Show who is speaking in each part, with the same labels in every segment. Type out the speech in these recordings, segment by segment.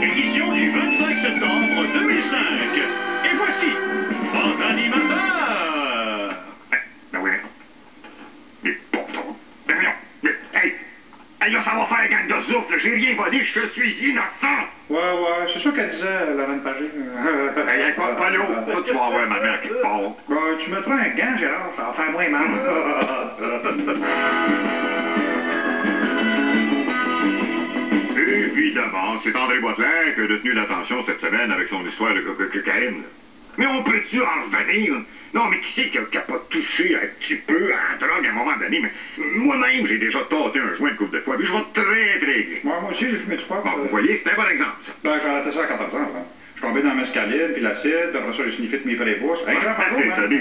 Speaker 1: Édition du 25 septembre 2005. Et voici votre animateur.
Speaker 2: Ben oui. Mais pourtant. Ben voyons. Hey, là, ça va faire gang de souffle. J'ai rien volé, je suis innocent.
Speaker 3: Ouais, c'est ça qu'elle disait, Laurent Pagé.
Speaker 2: Hey, pas l'eau. Toi, tu vas avoir ma mère quelque part.
Speaker 3: Ben, tu mettras un gant, Gérard, ça va faire moins mal.
Speaker 2: Évidemment, c'est André Boitler qui a détenu l'attention cette semaine avec son histoire de cocaïne. Mais on peut-tu en revenir? Non, mais qui c'est qui a pas touché un petit peu à la drogue à un moment donné? Mais moi-même, j'ai déjà tâté un joint de couple de fois, puis je vais très, très bien.
Speaker 3: Moi aussi, j'ai fumé du pot.
Speaker 2: Bon, vous voyez, c'est un bon exemple, ça.
Speaker 3: Ben, j'ai arrêté ça à 14 ans, là. Je suis tombé dans la mescaline, puis l'acide, puis après ça, j'ai sniffé de mes vraies bourses. Hey,
Speaker 2: C'est ça, des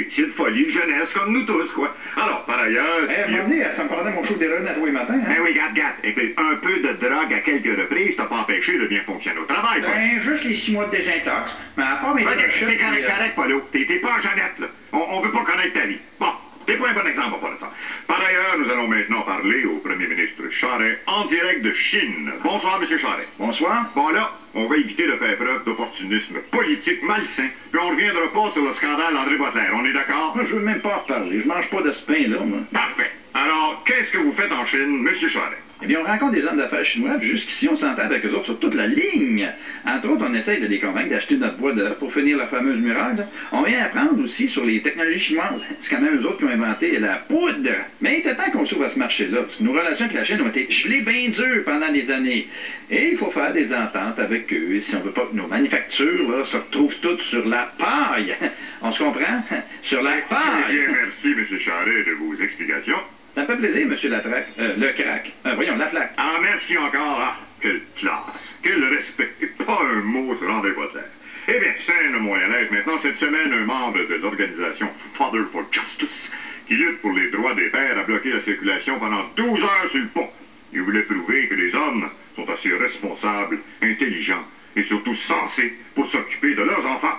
Speaker 2: petites folies de jeunesse comme nous tous, quoi. Alors, par ailleurs...
Speaker 3: À un moment donné, ça me prenait mon show d'héroïne à tous les matins, hein?
Speaker 2: Ben oui, regarde. Écoute, un peu de drogue à quelques reprises t'a pas empêché de bien fonctionner au travail, quoi.
Speaker 3: Ben, juste les 6 mois de désintox. Mais à part mes
Speaker 2: C'est correct, Paulo. T'es pas Jeannette, là. On veut pas connaître ta vie. Bon, t'es pas un bon exemple pour ça. Par ailleurs, nous allons maintenant parler au premier ministre Charest en direct de Chine. Bonsoir, M. Charest.
Speaker 3: Bonsoir.
Speaker 2: Bon, là, on va éviter de faire preuve d'opportunisme politique malsain, puis on reviendra pas sur le scandale André Boitler. On est d'accord?
Speaker 3: Moi, je veux même pas en reparler. Je mange pas de ce pain-là, moi.
Speaker 2: Parfait. Alors, qu'est-ce que vous faites en Chine, M. Charest?
Speaker 3: Eh bien, on rencontre des hommes d'affaires chinois, puis jusqu'ici, on s'entend avec eux autres sur toute la ligne. Entre autres, on essaye de les convaincre d'acheter notre bois d'œuf pour finir la fameuse muraille, là. On vient apprendre aussi sur les technologies chinoises. C'est quand même eux autres qui ont inventé la poudre. Mais il était temps qu'on s'ouvre à ce marché-là, parce que nos relations avec la Chine ont été gelées bien dures pendant des années. Et il faut faire des ententes avec eux. Si on veut pas que nos manufactures, là, se retrouvent toutes sur la paille. On se comprend? Sur la paille.
Speaker 2: Eh bien, merci, M. Charest, de vos explications.
Speaker 3: Ça me fait plaisir, M. Latraque. Le crack. Voyons, la flaque.
Speaker 2: Ah, merci encore. Ah, quelle classe, quel respect. Et pas un mot sur André Boitler. Eh bien, scène moyennaise. Maintenant, cette semaine, un membre de l'organisation Father for Justice, qui lutte pour les droits des pères, a bloqué la circulation pendant 12 heures sur le pont. Il voulait prouver que les hommes sont assez responsables, intelligents et surtout sensés pour s'occuper de leurs enfants.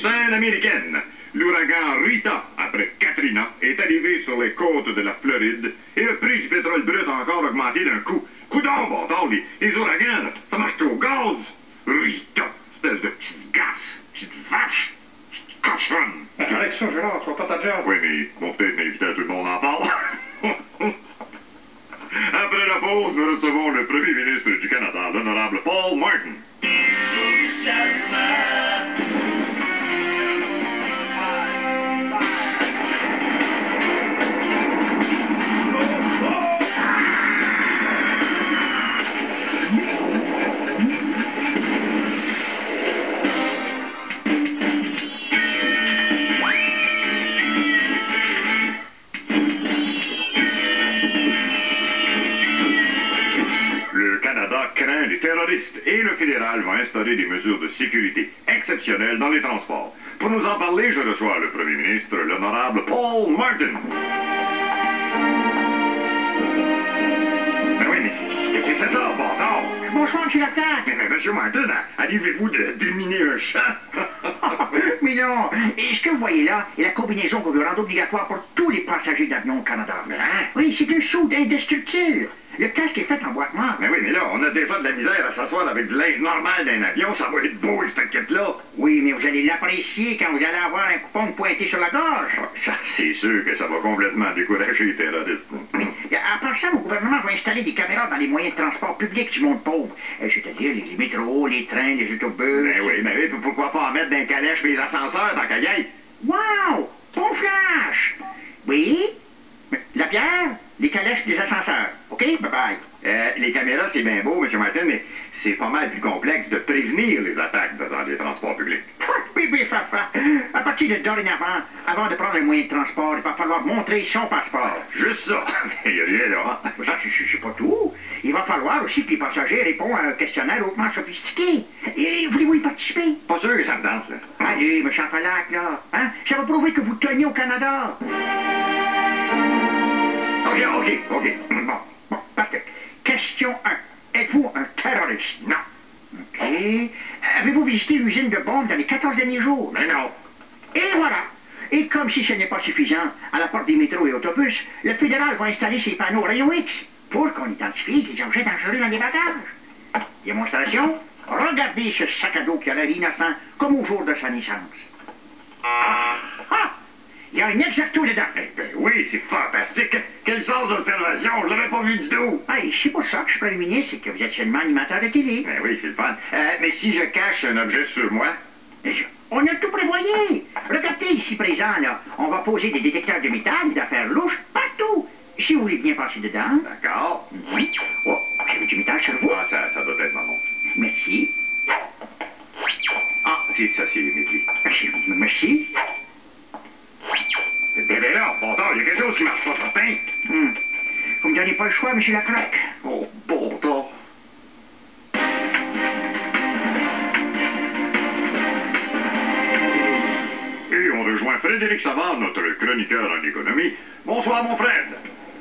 Speaker 2: Scène américaine. L'ouragan Rita, après Katrina, est arrivé sur les côtes de la Floride et le prix du pétrole brut a encore augmenté d'un coup. Coudon, bâtard, les ouragans, là, ça marche au gaz. Rita, espèce de petite gasse, petite vache, petite cochonne.
Speaker 3: Arrête ça, Gérard, tu vas pas ta job.
Speaker 2: Oui, mais ils vont peut-être m'inviter à tout le monde en parle. Après la pause, nous recevons le premier ministre du Canada, l'honorable Paul Martin. Craint les terroristes et le fédéral va instaurer des mesures de sécurité exceptionnelles dans les transports. Pour nous en parler, je reçois le premier ministre, l'honorable Paul Martin. Ben oui, mais c'est ça, bâtard.
Speaker 4: Bonsoir, M. Latraque.
Speaker 2: Mais M. Martin, arrivez-vous de déminer un champ?
Speaker 4: Mais non, et ce que vous voyez là est la combinaison qu'on veut rendre obligatoire pour tous les passagers d'avion au Canada.
Speaker 2: Hein?
Speaker 4: Oui, c'est une soude indestructible. Le casque est fait en boîte noire.
Speaker 2: Mais oui, mais là, on a déjà de la misère à s'asseoir avec du linge normal d'un avion. Ça va être beau, cette enquête-là.
Speaker 4: Oui, mais vous allez l'apprécier quand vous allez avoir un coupon pointé sur la gorge.
Speaker 2: Ça, c'est sûr que ça va complètement décourager les terroristes.
Speaker 4: Mais, à part ça, mon gouvernement va installer des caméras dans les moyens de transport public du monde pauvre. C'est-à-dire les métros, les trains, les autobus.
Speaker 2: Ben oui, pourquoi pas en mettre dans les calèches et les ascenseurs dans la caille?
Speaker 4: Wow! Bon flash! Oui? La bière, les calèches, les ascenseurs. OK? Bye-bye.
Speaker 2: Les caméras, c'est bien beau, M. Martin, mais c'est pas mal plus complexe de prévenir les attaques dans les transports publics.
Speaker 4: Oui, papa. À partir de dorénavant, avant de prendre un moyen de transport, il va falloir montrer son passeport.
Speaker 2: Juste ça. Il n'y a rien là.
Speaker 4: Ça, c'est pas tout. il va falloir aussi que les passagers répondent à un questionnaire hautement sophistiqué. Et voulez-vous y participer?
Speaker 2: Pas sûr que ça me tente, là.
Speaker 4: Allez, M. Falac, là. Hein? Ça va prouver que vous tenez au Canada.
Speaker 2: OK.
Speaker 4: Bon, parfait. Question 1. Êtes-vous un terroriste?
Speaker 2: Non.
Speaker 4: OK. Avez-vous visité une usine de bombes dans les 14 derniers jours?
Speaker 2: Mais non.
Speaker 4: Et voilà. Et comme si ce n'est pas suffisant, à la porte des métros et autobus, le fédéral va installer ses panneaux rayons X pour qu'on identifie les objets dangereux dans les bagages. Démonstration? Regardez ce sac à dos qui a l'air innocent, comme au jour de sa naissance. Ah! Il y a un exacto dedans.
Speaker 2: Eh ben oui, c'est fantastique. Quelle sorte d'observation? Je l'avais pas vu du tout.
Speaker 4: Hey, c'est pour ça que je suis prévenu, c'est que vous êtes seulement animateur de télé.
Speaker 2: Ben oui, c'est le fun. Mais si je cache un objet sur moi?
Speaker 4: On a tout prévoyé. Regardez ici présent, là. On va poser des détecteurs de métal et d'affaires louches partout. Si vous voulez bien passer dedans.
Speaker 2: D'accord.
Speaker 4: Oh, j'ai du métal sur vous.
Speaker 2: Ah, ça doit être ma montre.
Speaker 4: Merci.
Speaker 2: Ah, ça, c'est mes clés.
Speaker 4: Merci.
Speaker 2: Ben là, bon temps, il y a quelque chose qui marche pas, certain.
Speaker 4: Vous me donnez pas le choix, M. Lacroque.
Speaker 2: Oh, bon temps. Et on rejoint Frédéric Savard, notre chroniqueur en économie. Bonsoir, mon Fred.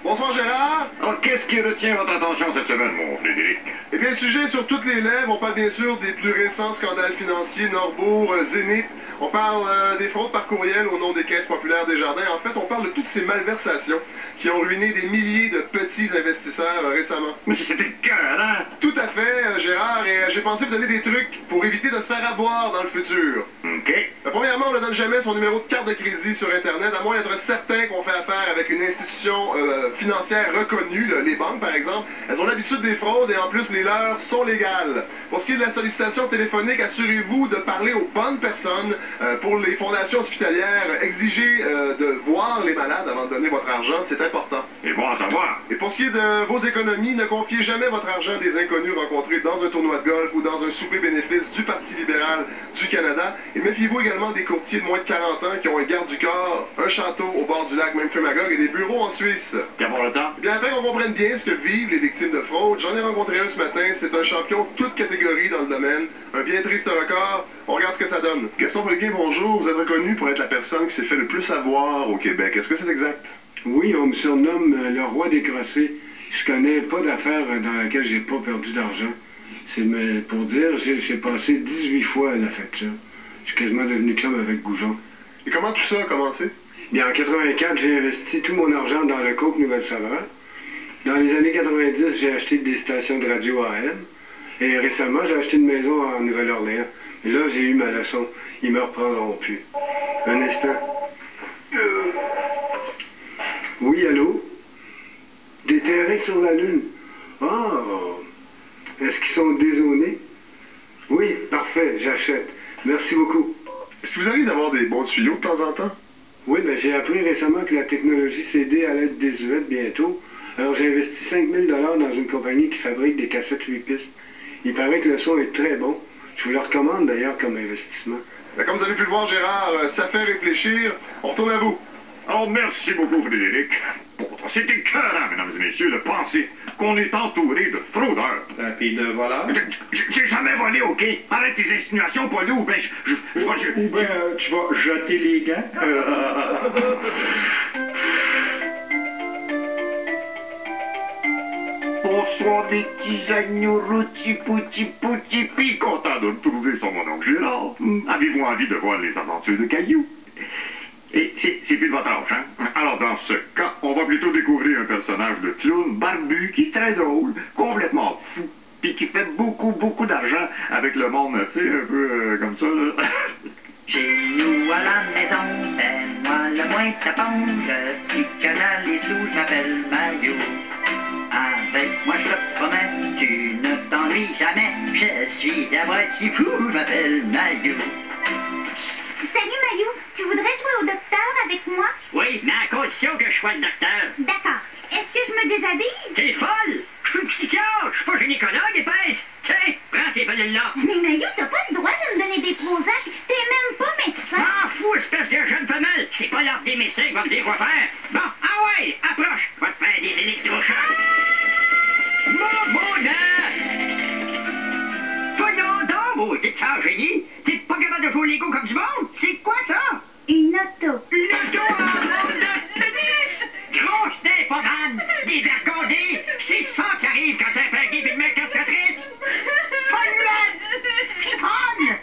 Speaker 5: Bonsoir Gérard.
Speaker 2: Alors, qu'est-ce qui retient votre attention cette semaine, mon Frédéric?
Speaker 5: Eh bien, sujet sur toutes les lèvres. On parle bien sûr des plus récents scandales financiers, Norbourg, Zénith. On parle des fraudes par courriel au nom des caisses populaires des jardins. En fait, on parle de toutes ces malversations qui ont ruiné des milliers de petits investisseurs récemment.
Speaker 2: Mais c'était écœurant.
Speaker 5: Tout à fait, Gérard, et j'ai pensé vous donner des trucs pour éviter de se faire avoir dans le futur.
Speaker 2: OK.
Speaker 5: Premièrement, on ne donne jamais son numéro de carte de crédit sur Internet, à moins d'être certain qu'on fait affaire avec une institution financière reconnue, là, les banques par exemple. Elles ont l'habitude des fraudes et en plus les leurs sont légales. Pour ce qui est de la sollicitation téléphonique, assurez-vous de parler aux bonnes personnes. Pour les fondations hospitalières, exigez de voir les malades avant de donner votre argent, c'est important.
Speaker 2: Et bon à savoir.
Speaker 5: Et pour ce qui est de vos économies, ne confiez jamais votre argent à des inconnus rencontrés dans un tournoi de golf ou dans un souper bénéfice du Parti libéral du Canada. Et méfiez-vous également des courtiers de moins de 40 ans qui ont un garde du corps, un château au bord du lac Memphremagog et des bureaux en Suisse.
Speaker 2: Puis avoir le temps?
Speaker 5: Eh bien, afin qu'on comprenne bien ce que vivent les victimes de fraude, j'en ai rencontré un ce matin. C'est un champion toute catégorie dans le domaine. Un bien triste record. On regarde ce que ça donne. Gaston Folguet, bonjour. Vous êtes reconnu pour être la personne qui s'est fait le plus avoir au Québec. Est-ce que c'est exact?
Speaker 6: Oui, on me surnomme le roi des crossés. Je connais pas d'affaire dans laquelle j'ai pas perdu d'argent. Mais pour dire, j'ai passé 18 fois à la facture. Je suis quasiment devenu chum avec Goujon.
Speaker 5: Et comment tout ça a commencé?
Speaker 6: Bien, en 84, j'ai investi tout mon argent dans le Coke Nouvelle-Saveur. Dans les années 90, j'ai acheté des stations de radio AM. Et récemment, j'ai acheté une maison en Nouvelle-Orléans. Et là, j'ai eu ma leçon. Ils me reprendront plus. Un instant. Oui, allô? Des terrains sur la Lune. Ah! Est-ce qu'ils sont dézonés? Oui, parfait, j'achète. Merci beaucoup.
Speaker 5: Est-ce que vous arrive d'avoir des bons tuyaux de temps en temps?
Speaker 6: Oui, mais j'ai appris récemment que la technologie CD allait être désuète bientôt. Alors j'ai investi 5 000 $ dans une compagnie qui fabrique des cassettes 8 pistes. Il paraît que le son est très bon. Je vous le recommande d'ailleurs comme investissement.
Speaker 5: Ben, comme vous avez pu le voir, Gérard, ça fait réfléchir. On retourne à vous.
Speaker 2: Oh, merci beaucoup, Frédéric. Pourtant, c'est écœurant, mesdames et messieurs, de penser qu'on est entouré de fraudeurs.
Speaker 3: Puis de voleurs?
Speaker 2: J'ai jamais volé, OK? Arrête tes insinuations, Paul, ou bien
Speaker 3: Ou bien tu vas jeter les gants?
Speaker 2: Bonsoir, mes petits agneaux routi pouti pouti pi, content de me trouver sur mon oncle Gérard. Avez-vous envie de voir les aventures de Caillou? Et c'est plus de votre âge, hein? Alors, dans ce cas, on va plutôt découvrir un personnage de clown barbu qui est très drôle, complètement fou, puis qui fait beaucoup d'argent avec le monde, tu sais, un peu comme ça, là.
Speaker 7: Chez nous à la maison, fais-moi le moins tapon, je psychanalyse les sous, je m'appelle Mario. Avec moi je te promets, tu ne t'ennuies jamais, je suis à moitié fou, je m'appelle Mario.
Speaker 8: Salut Mayu, tu voudrais jouer au docteur avec moi?
Speaker 4: Oui, mais à condition que je sois le docteur.
Speaker 8: D'accord. Est-ce que je me déshabille?
Speaker 4: T'es folle? Je suis psychiatre, je suis pas gynécologue, épaisse. Tiens, prends ces pilules-là.
Speaker 8: Mais Mayu, t'as pas le droit de me donner des Prozac. T'es même pas médecin.
Speaker 4: M'en fous, espèce de jeune femelle. C'est pas l'ordre des médecins qui va me dire quoi faire. Bon, ah ouais, approche. Je vais te faire des électrochocs.
Speaker 2: Maman!
Speaker 4: Ah, j'ai dit, t'es pas capable de jouer au Lego comme du monde? C'est quoi ça?
Speaker 8: Une auto.
Speaker 4: Une auto en forme de pénis! Grosse nymphomane! Dévergondée! C'est ça qui arrive quand t'as fait une mec castratrice! Polluante! Fifronne!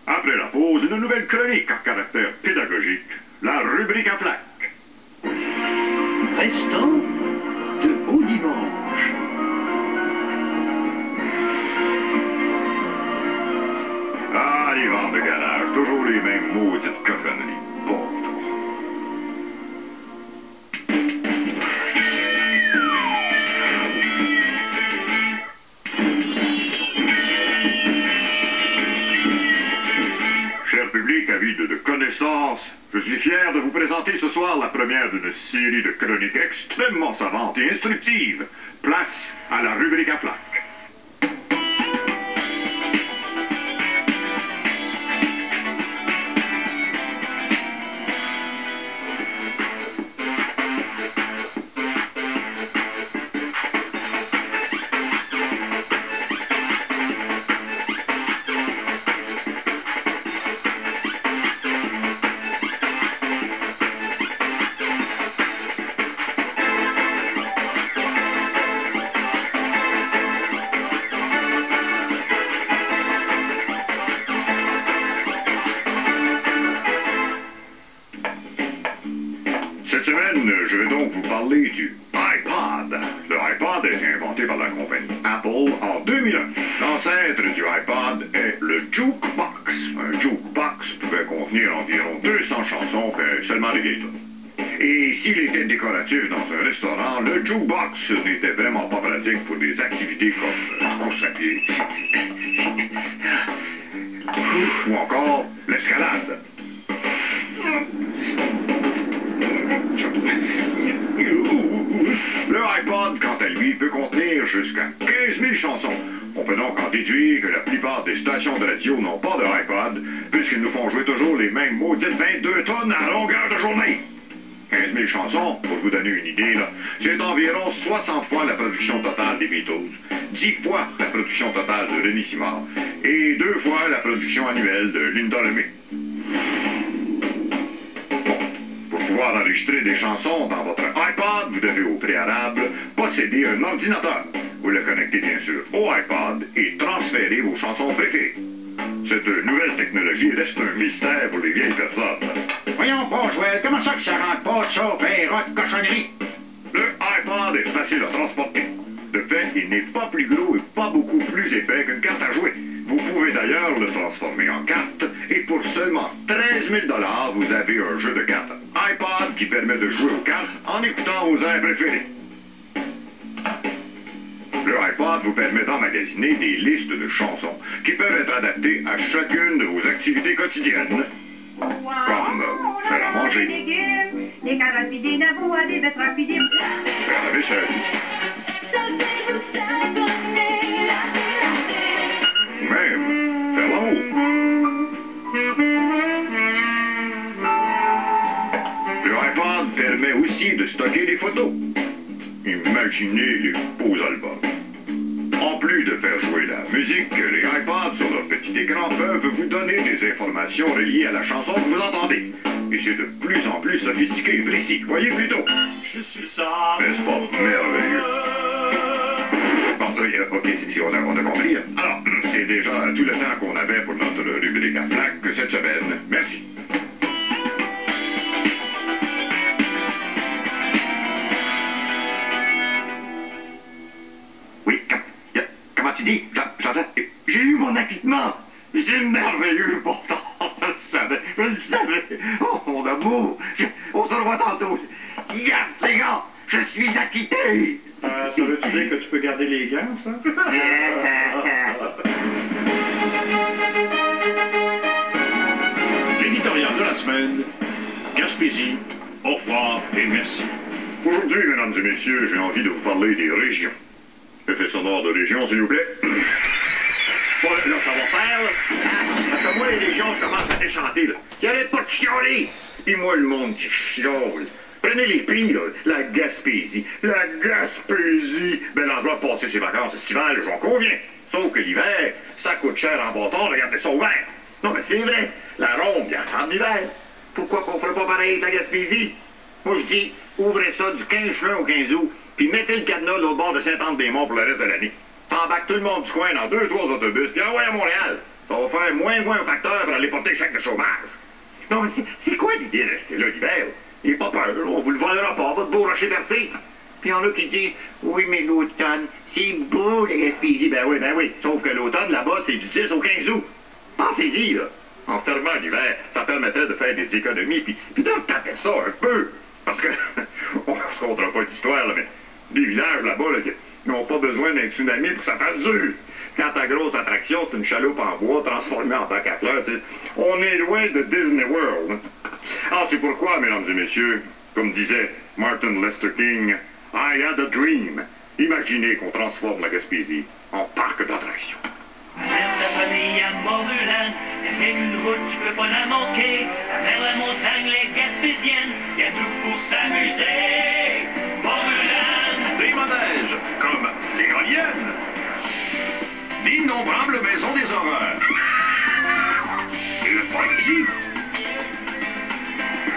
Speaker 2: Après la pause, une nouvelle chronique à caractère pédagogique, la rubrique à flac.
Speaker 9: Restant de beaux dimanches.
Speaker 2: Ah, les ventes de garage, toujours les mêmes maudites cochonneries. Bon. Cher public avide de connaissances, je suis fier de vous présenter ce soir la première d'une série de chroniques extrêmement savantes et instructives. Place à la rubrique à flac. Cette semaine, je vais donc vous parler du iPod. Le iPod a été inventé par la compagnie Apple en 2001. L'ancêtre du iPod est le jukebox. Un jukebox pouvait contenir environ 200 chansons, mais seulement des vieilles tunes. Et s'il était décoratif dans un restaurant, le jukebox n'était vraiment pas pratique pour des activités comme la course à pied ou encore l'escalade. Le iPod, quant à lui, peut contenir jusqu'à 15 000 chansons. On peut donc en déduire que la plupart des stations de radio n'ont pas de iPod, puisqu'ils nous font jouer toujours les mêmes maudites 22 tonnes à longueur de journée. 15 000 chansons, pour vous donner une idée, là, c'est environ 60 fois la production totale des Beatles, 10 fois la production totale de René Simard, et 2 fois la production annuelle de Linda Lemay. Pour pouvoir enregistrer des chansons dans votre iPod, vous devez au préalable posséder un ordinateur. Vous le connectez bien sûr au iPod et transférez vos chansons préférées. Cette nouvelle technologie reste un mystère pour les vieilles personnes.
Speaker 4: Voyons pas, Joël, comment ça que ça rentre pas, ça, faire de cochonnerie?
Speaker 2: Le iPod est facile à transporter. De fait, il n'est pas plus gros et pas beaucoup plus épais qu'une carte à jouer. Vous pouvez d'ailleurs le transformer en carte et pour seulement 13 000 $, vous avez un jeu de cartes iPod qui permet de jouer aux cartes en écoutant vos airs préférés. Le iPod vous permet d'emmagasiner des listes de chansons qui peuvent être adaptées à chacune de vos activités quotidiennes. Comme faire à manger,
Speaker 8: des carottes puis des navois, des betteraves puis des...
Speaker 2: faire la vaisselle, ou même faire l'amour. Le iPod permet aussi de stocker des photos. Imaginez les beaux albums. En plus de faire jouer la musique, les iPods sur leur petit écran peuvent vous donner des informations reliées à la chanson que vous entendez. Et c'est de plus en plus sophistiqué et précis. Voyez plutôt.
Speaker 1: Je suis ça.
Speaker 2: N'est-ce pas merveilleux? Bon, ok, si on a compris. Là. Alors, c'est déjà tout le temps qu'on avait pour notre rubrique à flac cette semaine. Merci. Oui, comment tu dis? J'entends. J'ai eu mon acquittement. C'est merveilleux pourtant. Je le savais. Oh, mon amour. On se revoit tantôt. Yes, les gars, je suis acquitté.
Speaker 3: Ça veut-tu dire que tu peux garder les gants, ça?
Speaker 1: L'éditorial de la semaine, Gaspésie, au revoir et merci.
Speaker 2: Aujourd'hui, mesdames et messieurs, j'ai envie de vous parler des régions. Effet sonore de région, s'il vous plaît. Bon, là, ça va faire, là. moi, les gens commencent à déchanter, là. Il arrête pas de chialer. Puis moi, le monde qui chiale. Prenez les prix, là. La Gaspésie. La Gaspésie. Ben, l'endroit de passer ses vacances estivales, j'en conviens. Sauf que l'hiver, ça coûte cher en bâtard de garder ça ouvert. Non, mais c'est vrai. La ronde, il y a en hiver. Pourquoi qu'on ferait pas pareil avec la Gaspésie? Moi, je dis, ouvrez ça du 15 juin au 15 août, puis mettez le cadenas au bord de Saint-Anne-des-Monts pour le reste de l'année. T'embarques tout le monde du coin dans 2 ou 3 autobus, puis envoie à Montréal. Ça va faire moins un facteur pour aller porter le chèque de chômage. Non, mais c'est quoi l'idée de rester là l'hiver? Il n'est pas peur, on vous le vendra pas, votre beau rocher percé. Puis il y en a qui disent, oui, mais l'automne, c'est beau, la Gaspésie. Ben oui, sauf que l'automne, là-bas, c'est du 10 au 15 août. Pensez-y, là. En fermant l'hiver, ça permettrait de faire des économies, puis de taper ça un peu. Parce que, on se comptera pas d'histoire, là, mais les villages là-bas, là, ils n'ont pas besoin d'un tsunami pour que ça fasse dur. Quand ta grosse attraction, c'est une chaloupe en bois transformée en bac à fleurs, on est loin de Disney World. Hein. Ah, c'est pourquoi, mesdames et messieurs, comme disait Martin Lester King, I had a dream. Imaginez qu'on transforme la Gaspésie en parc d'attractions.
Speaker 10: Amène ta famille à Mont-Ruland, il y a une route, tu peux pas la manquer. Vers la montagne, les Gaspésiennes, il y a tout pour s'amuser. Mont-Ruland!
Speaker 1: Des manèges, comme l'éolienne. D'innombrables maisons des horreurs. Et le Prodigy.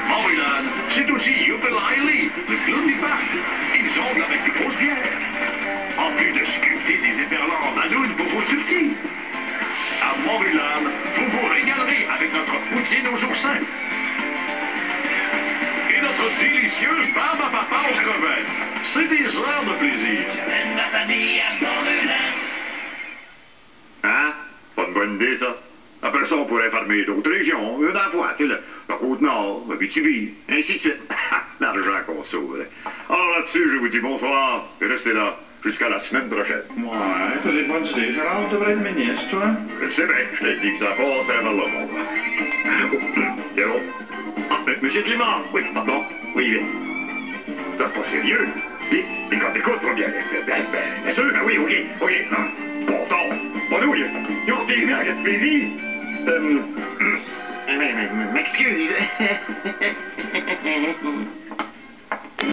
Speaker 1: Mont-Ruland, c'est aussi Yuppie-Liley, le clown du parc. Ils jonglent avec des grosses bières. En plus de sculpter des éperlants en adoune pour vos tout-petits. À Mont-Ruland, vous vous régalerez avec notre poutine aux oursins. Et notre délicieuse barbe à papa aux crevettes. C'est des heures de plaisir.
Speaker 10: J'amène ma famille à Mont-Ruland.
Speaker 2: Hein? Pas une bonne idée, ça. Après ça, on pourrait fermer d'autres régions. Une à la fois, tu sais, la Côte-Nord, Abitibi, ainsi de suite. L'argent qu'on sauve. Alors là-dessus, je vous dis bonsoir et restez là jusqu'à la semaine prochaine.
Speaker 3: Ouais, t'as des bonnes idées. Gérard, tu devrais être ministre, toi.
Speaker 2: C'est vrai, je t'ai dit que ça passerait vers le monde. Héros. Ah, monsieur Clément. Oui, pardon. Oui, bien. C'est pas sérieux. Et quand t'écoutes, toi, bien sûr, ben oui, ok. Bon temps. Bon, nous, ils ont retiré à Gaspésie. M'excuse.